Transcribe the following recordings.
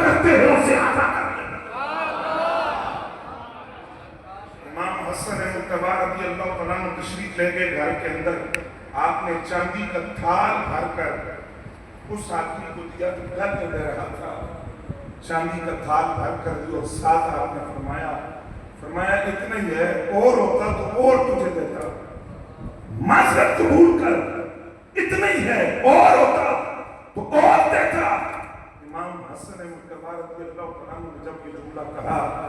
کرتے ہو زیادہ کر لینا۔ امام حسن مجتبی رضی اللہ تعالیٰ عنہ تشریف لے گئے گھر کے اندر، آپ نے چاندی کا تھال بھر کر اس آدمی کو دیا جو گھر میں دے رہا تھا، چاندی کا تھال بھر کر دیا، اور ساتھ آپ نے فرمایا اتنا ہی ہے، اور ہوتا تو اور تجھے دیتا، معذرت قبول کر، اتنا ہی ہے، اور ہوتا تو اور دیتا۔ امام حسن مجتبی رضی اللہ تعالیٰ عنہ نے جب یہ جملہ کہا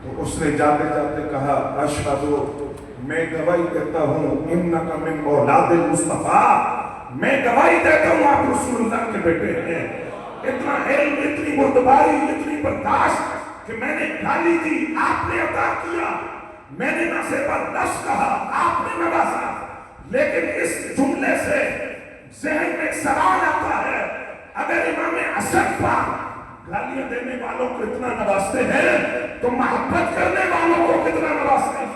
تو اس نے جاتے جاتے کہا اشہدو، میں گواہی دیتا ہوں انکا من اولاد المصطفیٰ، میں گواہی دیتا ہوں آپ رسول اللہ کے بیٹے ہیں۔ اتنا علم، اتنی مردباری، اتنی برداشت کہ میں نے گالی دی، آپ نے عطا کیا، میں نے نہ صرف لفظ کہا، آپ نے نوازا، لیکن اس جملے سے ذہن میں ایک سوال آتا ہے، اگر امام حسن پاک گالیاں دینے والوں کو اتنا نوازتے ہیں تو محبت کرنے والوں کو کتنا نوازتے ہیں؟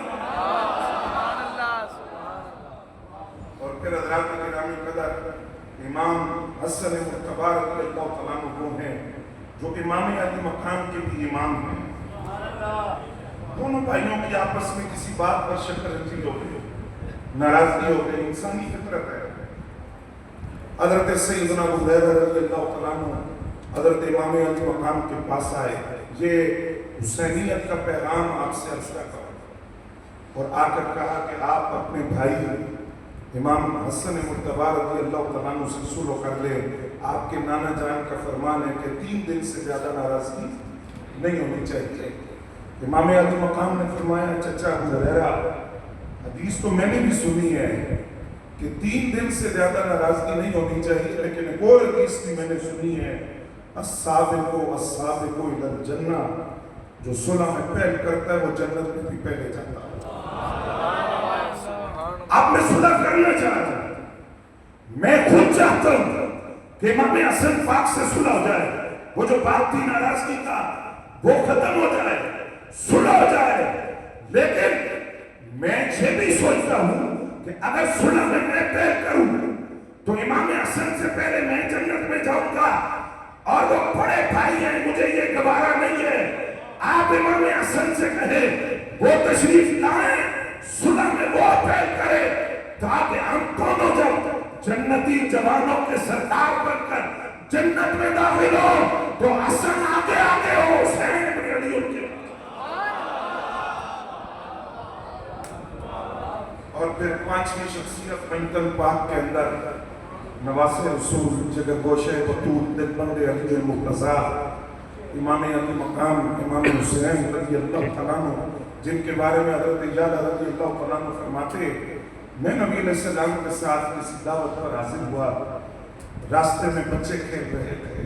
اور پھر حضرات گرامی قدر، امام حسن مجتبی رضی اللہ تعالیٰ عنہ وہ ہیں جو امام علی مقام کے بھی امام ہیں۔ دونوں بھائیوں کی آپس میں کسی بات پر شک رنجی ہو گئی، ناراضگی ہو گئی، انسانی فطرت ہے۔ حضرت سیدنا ابو ہریرہ رضی اللہ تعالیٰ عنہ حضرت امام علی مقام کے پاس آئے، یہ حسینیت کا پیغام آپ سے عرض کرتا ہوں، اور آ کر کہا کہ آپ اپنے بھائی امام حسن مجتبی رضی اللہ تعالیٰ عنہ سے سلو کر لیں، آپ کے نانا جان کا فرمان ہے کہ 3 دن سے زیادہ ناراضگی نہیں ہونی چاہیے۔ امام علی مقام نے فرمایا چچا ابو ہریرہ، حدیث تو میں نے بھی سنی ہے کہ 3 دن سے زیادہ ناراضگی نہیں ہونی چاہیے، لیکن ایک اور حدیث بھی میں نے سنی ہے، السابق الی الجنہ، جو صلح میں پہل کرتا ہے وہ جنت میں بھی پہلے جاتا ہے۔ اب میں صلح کرنا چاہتا ہوں، میں خود چاہتا ہوں کہ امام حسن پاک سے صلح ہو جائے، وہ جو بات تھی ناراضگی کا وہ ختم ہو جائے، صلح ہو جائے، لیکن میں یہ بھی سوچتا ہوں کہ اگر صلح میں پہل کروں تو امام حسن سے پہلے میں جنت میں جاؤں گا، اور وہ بڑے بھائی ہیں، مجھے یہ گوارا نہیں ہے۔ آپ امام حسن سے کہیں وہ تشریف لائیں، صلح میں وہ پہل کرے، تاکہ ہم دونوں جب جنتی جوانوں کے سردار بن کر جنت میں داخل ہو تو حسن آگے آگے ہو، حسین ابن علی ان کے۔ اور پھر 5ویں شخصیت مینتن پاک کے اندر نواز رسول، جگر گوشہ بطول، دل بند علی المرتضیٰ، امام علی مقام امام حسین رضی اللہ تعالیٰ عنہ، جن کے بارے میں حضرت جابر رضی اللہ تعالیٰ عنہ فرماتے، میں نبی علیہ السلام کے ساتھ کسی دعوت پر حاضر ہوا، راستے میں بچے کھیل رہے تھے،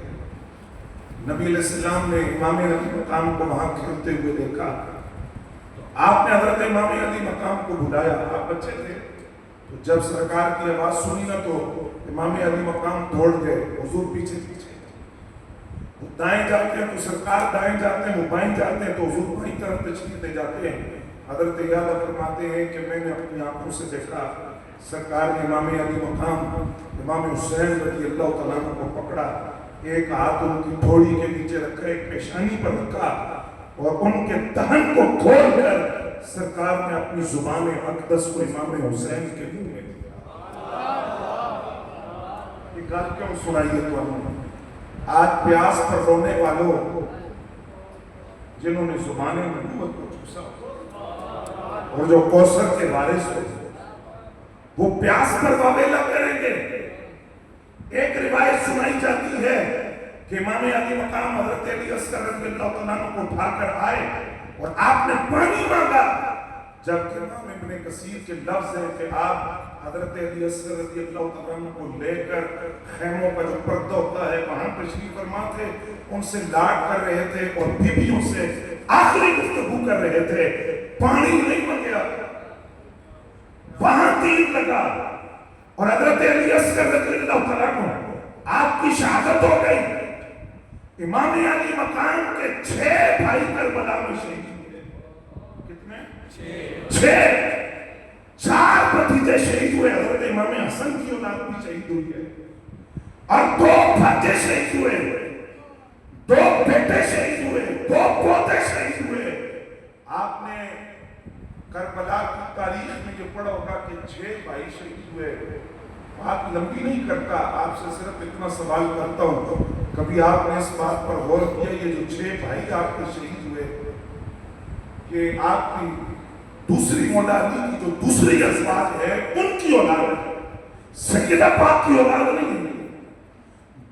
نبی علیہ السلام نے امام علی مقام کو وہاں کھیلتے ہوئے دیکھا، تو آپ نے حضرت امام علی مقام کو بلایا، آپ بچے تھے، تو جب سرکار کی آواز سنی نہ تو امام علی مقام دوڑ گئے، حضور پیچھے پیچھے، وہ دائیں جاتے ہیں تو سرکار دائیں جاتے ہیں، وہ بائیں جاتے ہیں تو حضور بائیں طرف تشریف لے جاتے ہیں۔ حضرت یادہ فرماتے ہیں کہ میں نے اپنی آنکھوں سے دیکھا سرکار نے امام علی مقام امام حسین رضی اللہ تعالیٰ عنہ کو پکڑا، ایک ہاتھ ان کی تھوڑی کے نیچے رکھا، ایک پیشانی پر رکھا، اور ان کے دہن کو کھول کر سرکار نے اپنی زبان اقدس کو امام حسین کے منہ میں دیا۔ یہ گل کیوں سنائیے تو ہم آج پیاس پر رونے والوں جنہوں نے زبان نبوت کو چوسا اور جو کوثر کے وارث ہو، وہ پیاس پر واویلا کریں گے۔ ایک روایت سنائی جاتی ہے کہ امام علی مقام حضرت علی اصغر رضی اللہ تعالیٰ عنہ کو اٹھا کر آئے اور آپ نے پانی مانگا، جبکہ امام ابن کثیر کے لفظ ہے کہ آپ حضرت علی اصغر رضی اللہ تعالیٰ عنہ کو لے کر خیموں کا جو پردہ ہوتا ہے وہاں تشریف فرما تھے، ان سے لاڈ کر رہے تھے اور بیویوں سے آخری گفتگو کر رہے تھے، پانی نہیں منگیا، وہاں تیر لگا، اور حضرت علی اصغر رضی اللہ تعالیٰ عنہ آپ کی شہادت ہو گئی۔ امام علی مقام کے 6 بھائی کربلا میں شہید ہوئے۔ کتنے؟ 6۔ 4 بھتیجے شہید ہوئے، حضرت امام حسن کی اولاد بھی شہید ہوئی ہے، اور 2 بھانجے شہید ہوئے، 2 بیٹے बेटे शहीद हुए, 2 पोते शहीद हुए। आपने करबला की तारीख में ये पढ़ा होगा कि 6 भाई शहीद हुए। बात लंबी नहीं करता, आपसे सिर्फ इतना सवाल करता हूँ, कभी आपने इस बात पर गौर किया ये जो 6 भाई आपके शहीद हुए कि आपकी दूसरी मौला अली की जो दूसरी अज़वाज है उनकी औलाद है, सैयदा पाक की औलाद नहीं है।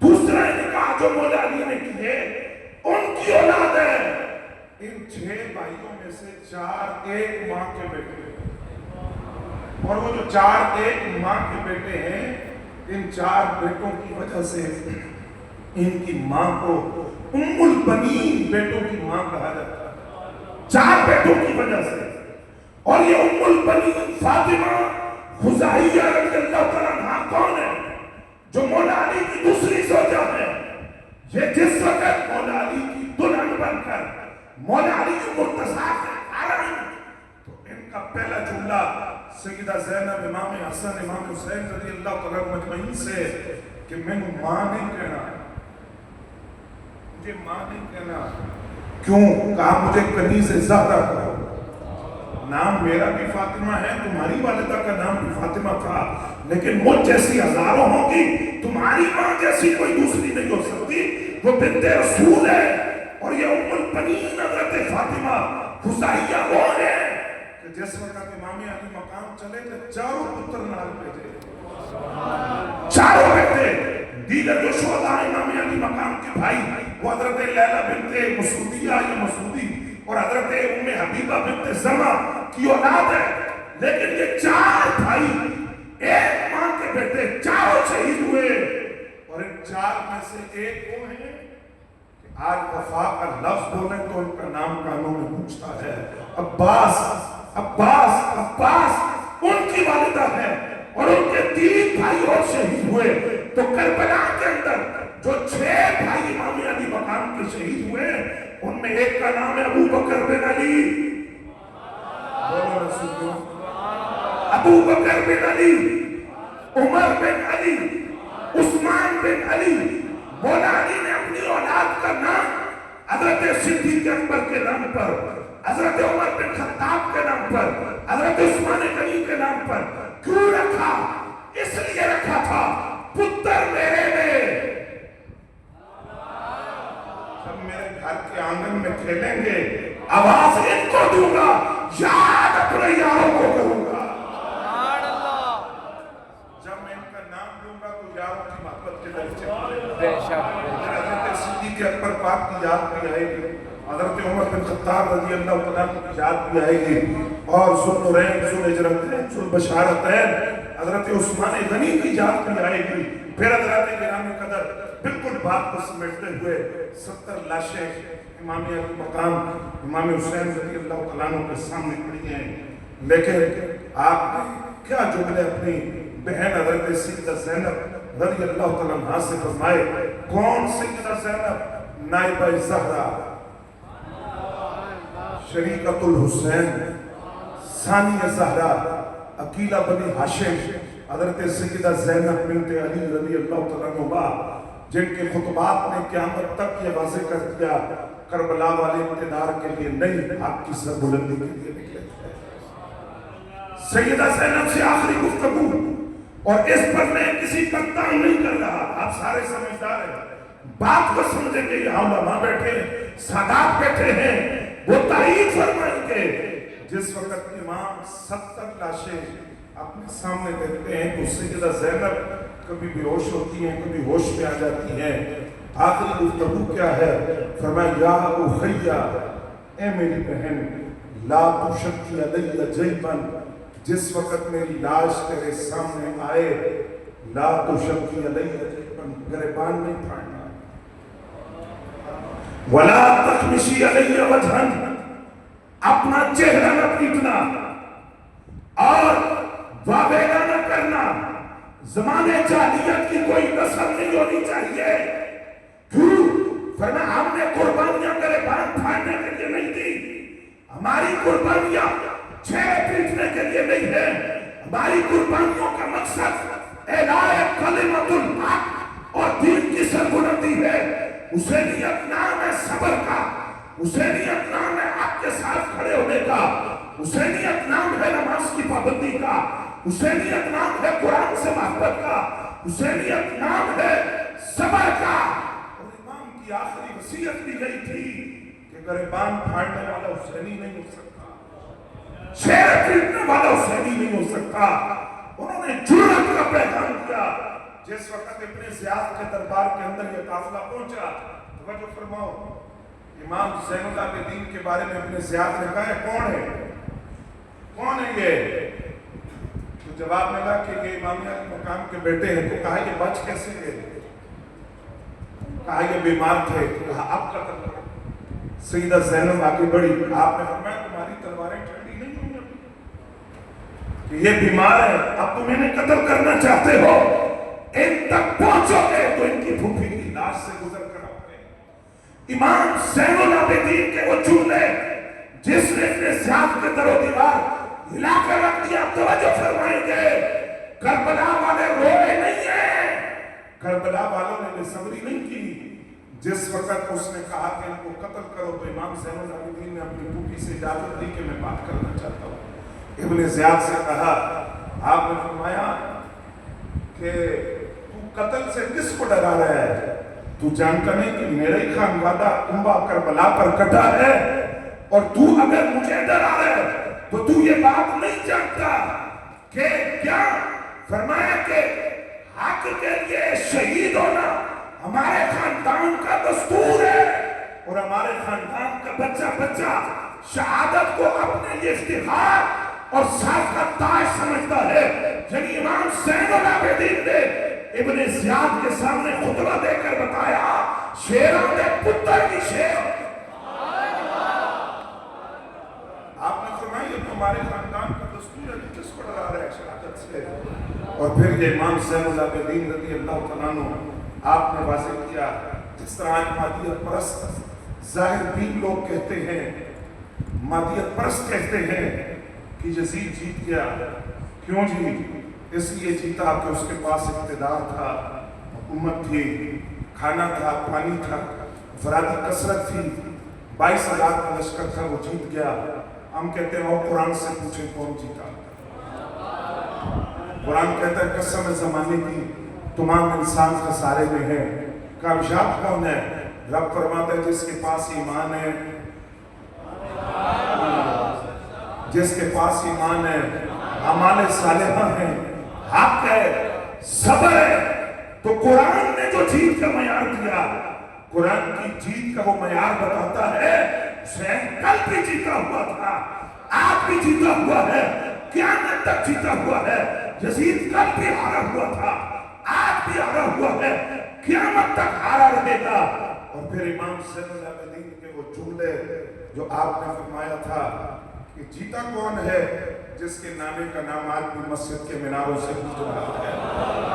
दूसरा निकाह जो मौला अली ने किए उनकी औलाद है। इन 6 भाइयों में से 4 एक माँ के बेटे हैं, और वो जो 4 एक माँ के बेटे हैं, इन 4 बेटों की वजह से इनकी माँ को उम्मुल बनीन बेटों की माँ कहा जाता है, 4 बेटों की वजह से। और ये उम्मुल बनीन फातिमा खुज़ाइया रज़ियल्लाहु तआला अन्हा कौन है? जो मौला अली की दूसरी ज़ौजा है। ये जिस वक्त मौला अली की दुल्हन बनकर मौला अली की मुर्तज़ा आ रही, तो इनका पहला जुमला सैयदा ज़ैनब इमाम हसन इमाम हुसैन रज़ियल्लाहु तआला मजमईन से कि मैंने माँ नहीं कहना, मुझे माँ नहीं कहना। क्यों? कहा मुझे कनीज़ ज़हरा कहो, नाम मेरा भी फातिमा है, तुम्हारी वालिदा का नाम भी फातिमा था, लेकिन मुझ जैसी हजारों होगी, तुम्हारी माँ जैसी कोई दूसरी नहीं हो सकती, वो बिन्ते रसूल है। और ये उम्मुल बनीन हज़रत फातिमा खुज़ाइया वो है कि जिस वक्त इमाम अली मकाम चले थे 4 पुत्र नाल भेजे, 4 बेटे। दीगर जो शोहदा इमाम अली मकाम के भाई वो हज़रत लैला बिन्ते मसूदिया या मसूदी और हज़रत उम्मे हबीबा बिन्ते ज़मा की औलाद है। लेकिन ये 4 भाई एक माँ के बेटे, 4 शहीद हुए। और इन 4 में से एक वो है कि आज वफा का लफ्ज बोले तो उनका नाम कानों में पूछता है, अब्बास अब्बास अब्बास उनकी वालिदा है। और उनके 3 भाई और शहीद हुए। तो करबला के अंदर जो 6 भाई इमाम अली मकाम के शहीद हुए, उनमें एक का नाम है अबू बकर बिन अली, अबू बकर बिन अली, उमर बिन अली, उस्मान बिन अली। मौला अली ने अपनी औलाद का नाम हज़रत सिद्दीक़ अकबर के नाम पर, हज़रत उमर बिन खत्ताब के नाम पर, हज़रत उस्मान गनी के नाम पर क्यों रखा? इसलिए रखा था पुत्र मेरे में जब मेरे घर के आंगन में खेलेंगे आवाज इनको दूंगा, याद अपने यारों को करूंगा। जब मैं इनका नाम लूंगा तो यारों की मोहब्बत के दर्जे हज़रत सिद्दीक़ अकबर पाक की याद भी आएगी, हज़रत उमर बिन खत्ताब रज़ियल्लाहु तआला की याद भी आएगी, और ज़ुन्नुरैन ज़ुलहिजरतैन ज़ुलबशारतैन हज़रत उस्मान गनी की याद भी आएगी। फिर हज़रत गिरामी कदर बिल्कुल बात को समेटते हुए 70 लाशें इमाम अली मकाम इमाम हुसैन रज़ियल्लाहु तआला अन्हु के सामने खड़ी हैं। लेकिन आपने क्या जुमले अपनी बहन हज़रत सैयदा ज़ैनब रज़ियल्लाहु तआला अन्हा से फरमाए? कौन सैयदा ज़ैनब? नाइबा ज़हरा, शरीकतुल हुसैन, सानिया ज़हरा, अकीला बनी हाशिम, हज़रत सैयदा ज़ैनब बिन्ते अली रज़ियल्लाहु तआला अन्हा, जिनके खुतबात ने क़यामत तक ये वाज़ेह कर दिया करबला वाले इक़्तिदार के लिए नहीं, हक़ की सरबुलंदी के लिए निकले थे। सैयदा ज़ैनब से आखिरी गुफ्तगू, और इस पर मैं किसी का तान नहीं कर रहा, आप सारे समझदार हैं, बात को समझेंगे। यहाँ उलमा बैठे हैं, सादात बैठे हैं, वो तारीफ फरमाएंगे। जिस वक्त इमाम 70 लाशें अपने सामने देखते हैं तो सैयदा ज़ैनब कभी बेहोश होती हैं, कभी होश में आ जाती हैं। आखिरी गुफ्तगू क्या है? फरमाया या उखैया, ए मेरी बहन, ला तुशक्की अलैया जैबन, जिस वक्त मेरी लाश तेरे सामने आए, ला तुशक्की अलैया जैबन, गिरबान नहीं फाड़ना, वला तखमिशी अलैया वजहन, अपना चेहरा न पीटना और वावेला न करना। ज़माने जाहिलियत की कोई नस्ल नहीं होनी चाहिए। क्यों? फरमाया हमने कुर्बानियां गिरबान फाड़ने के लिए नहीं दी, हमारी कुर्बानियां छह पीटने के लिए नहीं है। हमारी कुर्बानियों का मकसद एलाए कलिमतुल हक और दीन की सरबुलंदी है। हुसैनियत नाम है सब्र का, हुसैनियत नाम है आपके साथ खड़े होने का, हुसैनियत नाम है नमाज की पाबंदी का, हुसैनियत नाम है कुरान से मोहब्बत का, हुसैनियत नाम है सब्र का। और इमाम की आखिरी वसीयत भी गई थी कि गरिबान फाड़ने वाला हुसैनी नहीं हो सकता, शेर पीटने वाला हुसैनी नहीं हो सकता। उन्होंने जुर्रत का पैगाम दिया। जिस वक्त इब्ने ज़ियाद के दरबार के अंदर यह काफिला पहुंचा, तवज्जो फरमाओ, इमाम ज़ैनुल आबिदीन के बारे में इब्ने ज़ियाद ने कहा, कौन है, कौन है ये? तो जवाब मिला कि ये इमामिया के मकाम के बेटे हैं। तो कहा ये बच कैसे गए? कहा ये बीमार थे। तो कहा अब कत्ल करो। सईदा ज़ैनब आगे बढ़ी, आपने फरमाया तुम्हारी तलवारें ठंडी नहीं हुई कि ये बीमार है, अब तुम इन्हें कत्ल करना चाहते हो, इन तक पहुंचोगे तो इनकी फूफी की लाश से गुजर कर आओगे। इमाम ज़ैनुल आबिदीन के वो चूल्हे जिसने इब्ने ज़ियाद के दरो दीवार हिलाकर रख दिया। तवज्जो फरमाएंगे, करबला वाले रोए नहीं है, करबला वालों ने बेसब्री नहीं की। जिस वक्त उसने कहा कि इनको कत्ल करो, तो इमाम ज़ैनुल आबिदीन ने अपनी फूफी से इजाजत दी कि मैं बात करना चाहता हूँ। इब्ने ज़ियाद से कहा, आपने फरमाया कि तू कत्ल से किसको डरा रहा है? तू जानता नहीं कि मेरा ही खानवादा कुंबा करबला पर कटा है, और तू अगर मुझे डरा रहा है तो तू ये बात नहीं जानता कि क्या फरमाया कि हक के लिए शहीद होना हमारे खानदान का दस्तूर है, और हमारे खानदान का बच्चा बच्चा शहादत को अपने लिए इफ्तिखार और साथ का ताज समझता है। जब इमाम ज़ैनुल आबिदीन ने इब्ने ज़ियाद के सामने खुतबा देकर बताया, शेरों ने पुत्र की शेर, आपने फरमाया ये हमारे खानदान का दस्तूर है, किसको डरा रहा है शहादत से? और फिर ये इमाम ज़ैनुल आबिदीन रज़ी अल्लाह तआला अन्हु आपने वाज़ेह किया, जिस तरह आज मादियत परस्त ज़ाहिर दीन लोग कहते हैं, मादियत परस्त कहते हैं कि यजीद जीत गया। क्यों जी? इसलिए जीता कि उसके पास इक़्तिदार था, हुकूमत थी, खाना था, पानी था, अफरादी कसरत थी, 22,000 का लश्कर था, वो जीत गया। हम कहते हैं और कुरान से पूछे कौन जीता? कुरान कहता है कसम ज़माने की तमाम इंसान खसारे में है। कामयाब कौन है? रब फरमाता है जिसके पास ईमान है, जिसके पास ईमान है, अमाल सालिहा है, हक है, सब्र है। तो कुरान ने जो जीत का मयार दिया, कुरान की जीत का वो मयार बताता है, हुसैन कल भी जीता हुआ था, आज भी जीता हुआ है, क़यामत तक जीता हुआ है। यजीद कल भी हारा हुआ था, आज भी हारा हुआ है, क़यामत तक हारा रहेगा। और फिर इमाम ज़ैनुल आबिदीन के वो जुमले जो आपने फरमाया था कि जीता कौन है? जिसके नामे का नाम आज भी मस्जिद के मीनारों से गूंज रहा है।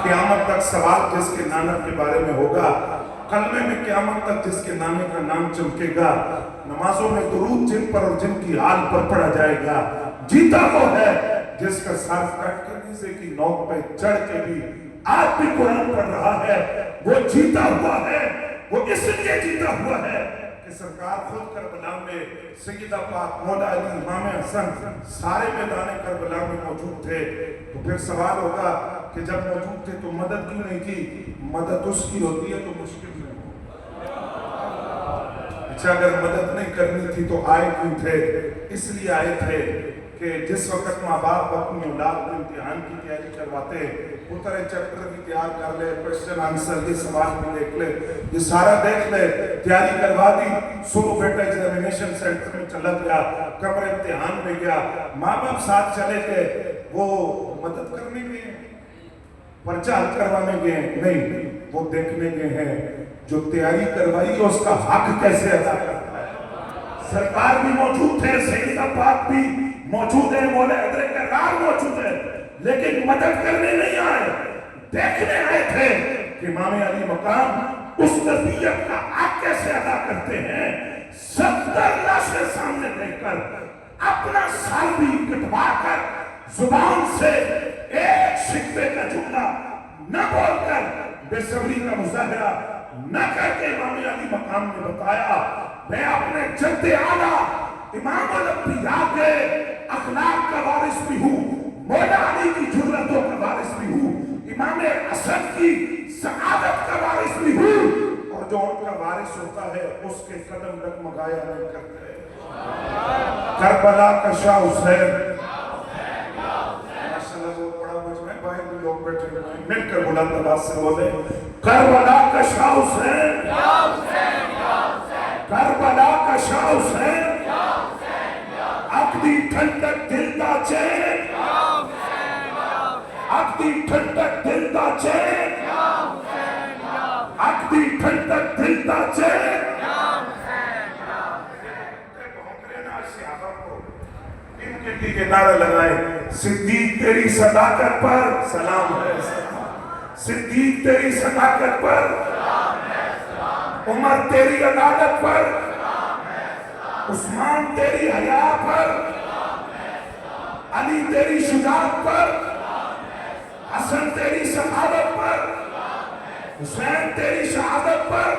क़यामत तक सवाल जिसके नाना के बारे में होगा, कलमे में क़यामत तक जिसके नामे का नाम चमकेगा, नमाजों में दुरूद जिन पर और जिनकी हाल पर पढ़ा जाएगा। जीता वो है जिसका सर कट के नीचे की नोक पे चढ़ के भी आज भी कुरान पढ़ रहा है। वो जीता हुआ है, वो इसलिए जीता हुआ है कि सरकार खुद करबला में, सैयदा पाक मौला अली, इमाम हसन सारे मैदान करबला में मौजूद थे। तो फिर सवाल होगा कि जब मौजूद थे तो मदद क्यों नहीं की? मदद उसकी होती है तो मुश्किल में हो। अच्छा, अगर मदद नहीं करनी थी तो आए क्यों थे? इसलिए आए थे कि जिस वक्त माँ बाप अपनी औलाद को इम्तिहान की तैयारी करवाते, पुत्र चैप्टर भी तैयार कर ले, क्वेश्चन आंसर ये सवाल भी देख ले, ये सारा देख ले, तैयारी करवा दी, सुनो बेटा एग्जामिनेशन सेंटर में चला गया, कमरे इम्तिहान में गया, माँ बाप साथ चले गए, वो मदद करने गए, पर्चा हल करवाने गए नहीं, वो देखने गए हैं जो तैयारी करवाई है उसका हक कैसे अदा करता है। सरकार भी मौजूद है, सैयदा पाक भी मौजूद है, मौला हैदर करार मौजूद है, लेकिन मदद करने नहीं आए, देखने आए थे कि इमाम अली मकाम उस नसीहत का हक कैसे अदा करते हैं। 70 लाशें सामने देखकर अपना साल भी कटवा कर जुबान से एक शिकवे का जुमला न बोलकर, बेसब्री का मुजाहरा न करके इमाम अली علی مقام نے بتایا میں اپنے جد اعلیٰ امام الانبیاء کے اخلاق کا وارث بھی ہوں، مولا علی کی جرأتوں کا وارث بھی ہوں، امام حسن کی سعادت کا وارث بھی ہوں، اور جو ان کا وارث ہوتا ہے اس کے قدم ڈگمگایا نہیں کرتے۔ کربلا کا شاہ حسین، ماشاءاللہ وہ بڑا مجمع ہے، باہر بھی لوگ بیٹھے ہوئے ہیں، مل کر بلند آواز سے بولے کربلا کا شاہ حسین، کربلا کا شاہ حسین، اکدی ٹھنڈک دل دا چین، اکدی ٹھنڈک دل دا چین، اکدی ٹھنڈک دل دا چین۔ کے نعرہ لگائے صدیق تیری صداقت پر سلام ہے، صدیق تیری صداقت پر، عمر تیری عدالت پر، عثمان تیری حیا پر، علی تیری شجاعت پر، حسن تیری سخاوت پر، حسین تیری شہادت پر،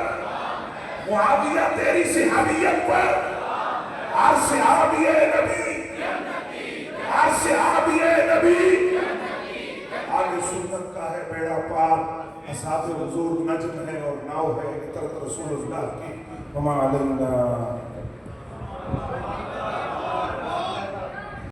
معاویہ تیری صحابیت پر، اور صحابی نبی، اور صحابی نبی، آل سنت کا ہے بیڑا پار، اصحاب حضور نجم ہے اور ناؤ ہے، اطرت رسول اللہ کی، وما علینا